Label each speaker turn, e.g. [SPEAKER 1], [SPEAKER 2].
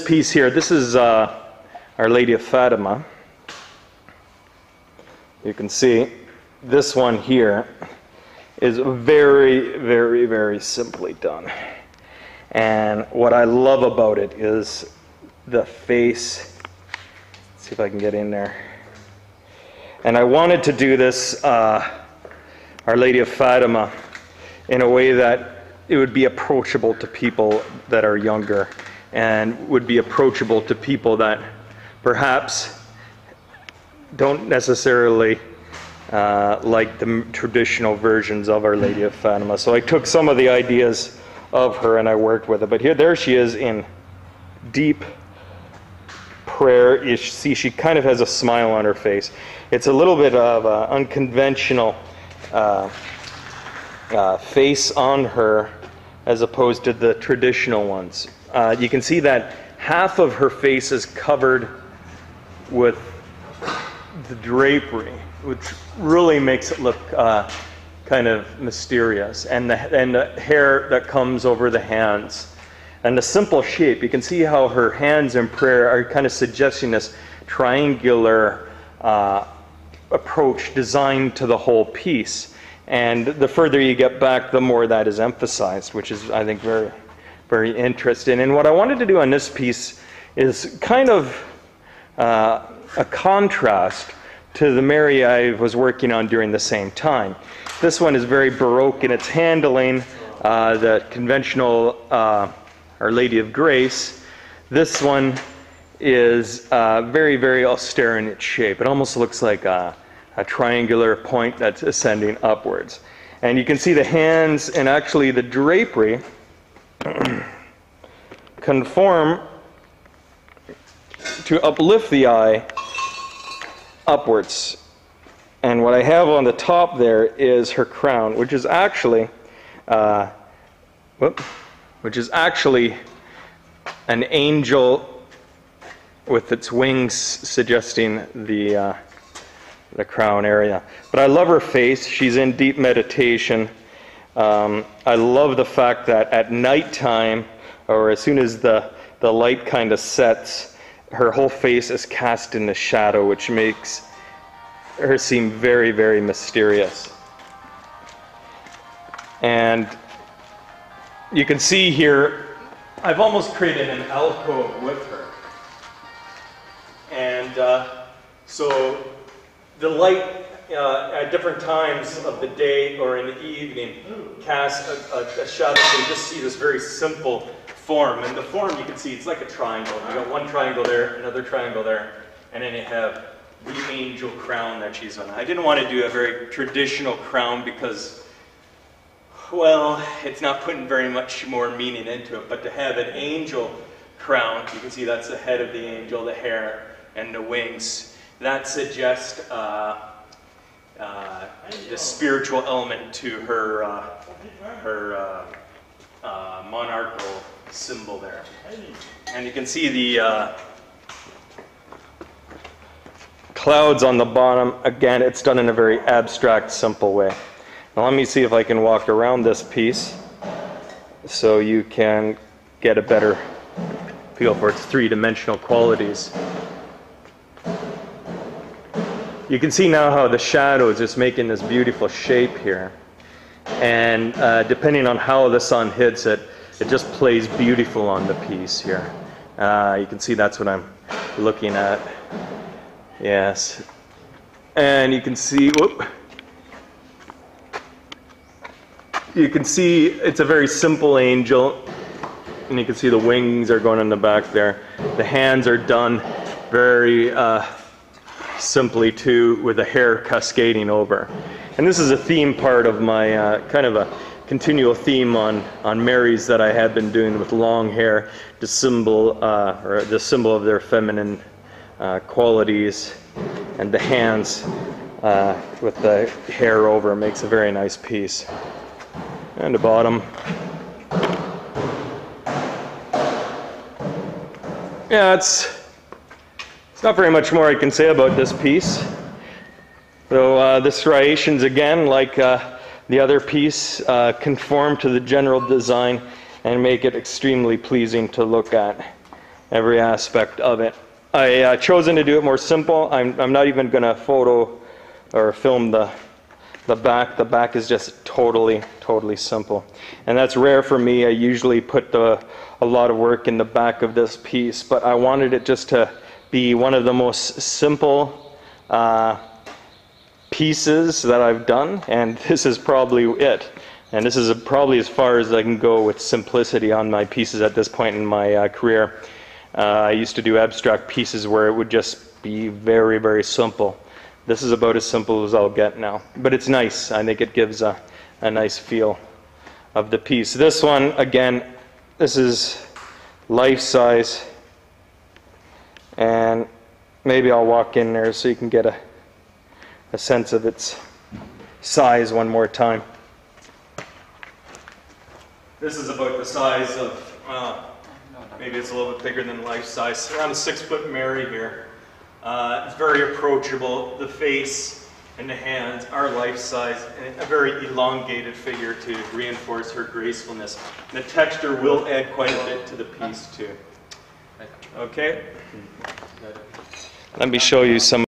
[SPEAKER 1] Piece here, this is Our Lady of Fatima. You can see this one here is very, very, very simply done. And what I love about it is the face. Let's see if I can get in there. And I wanted to do this Our Lady of Fatima in a way that it would be approachable to people that are younger, and would be approachable to people that perhaps don't necessarily like the traditional versions of Our Lady of Fatima. So I took some of the ideas of her and I worked with it. But there she is in deep prayer. You see, she kind of has a smile on her face. It's a little bit of an unconventional face on her as opposed to the traditional ones. You can see that half of her face is covered with the drapery, which really makes it look kind of mysterious, and the hair that comes over the hands, and the simple shape. You can see how her hands in prayer are kind of suggesting this triangular approach designed to the whole piece. And the further you get back, the more that is emphasized, which is, I think, very, very interesting. And what I wanted to do on this piece is kind of a contrast to the Mary I was working on during the same time. This one is very Baroque in its handling, the conventional Our Lady of Grace. This one is very, very austere in its shape. It almost looks like a triangular point that's ascending upwards. And you can see the hands and actually the drapery conform to uplift the eye upwards. And what I have on the top there is her crown, which is actually an angel with its wings suggesting the crown area. But I love her face. She's in deep meditation. I love the fact that at nighttime, or as soon as the light kind of sets, her whole face is cast in the shadow, which makes her seem very, very mysterious. And you can see here, I've almost created an alcove with her. And so the light at different times of the day or in the evening casts a shadow. So you just see this very simple form. And the form, you can see, it's like a triangle. You got one triangle there, another triangle there, and then you have the angel crown that she's on. I didn't want to do a very traditional crown because, well, it's not putting very much more meaning into it. But to have an angel crown, you can see that's the head of the angel, the hair, and the wings. That suggests the spiritual element to her monarchical symbol there. And you can see the clouds on the bottom. Again, it's done in a very abstract, simple way. Now let me see if I can walk around this piece so you can get a better feel for its three-dimensional qualities. You can see now how the shadow is just making this beautiful shape here. And depending on how the sun hits it, it just plays beautiful on the piece here. You can see that's what I'm looking at. Yes. And you can see, whoop. You can see it's a very simple angel. And you can see the wings are going in the back there. The hands are done very simply too, with the hair cascading over. And this is a theme part of my kind of a continual theme on Marys that I have been doing with long hair, the symbol of their feminine qualities, and the hands with the hair over makes a very nice piece. And the bottom. Yeah, it's not very much more I can say about this piece. So the striations, again, like the other piece, conform to the general design and make it extremely pleasing to look at. every aspect of it. I chosen to do it more simple. I'm not even going to photo or film the back. The back is just totally simple. And that's rare for me. I usually put a lot of work in the back of this piece, but I wanted it just to be one of the most simple pieces that I've done, and this is probably it. And this is probably as far as I can go with simplicity on my pieces at this point in my career. I used to do abstract pieces where it would just be very simple. This is about as simple as I'll get now. But it's nice. I think it gives a nice feel of the piece. This one, again, this is life size. And maybe I'll walk in there so you can get a sense of its size one more time. This is about the size of, maybe it's a little bit bigger than life size, around a 6-foot Mary here. It's very approachable. The face and the hands are life size, and a very elongated figure to reinforce her gracefulness. And the texture will add quite a bit to the piece too. Okay? Let me show you some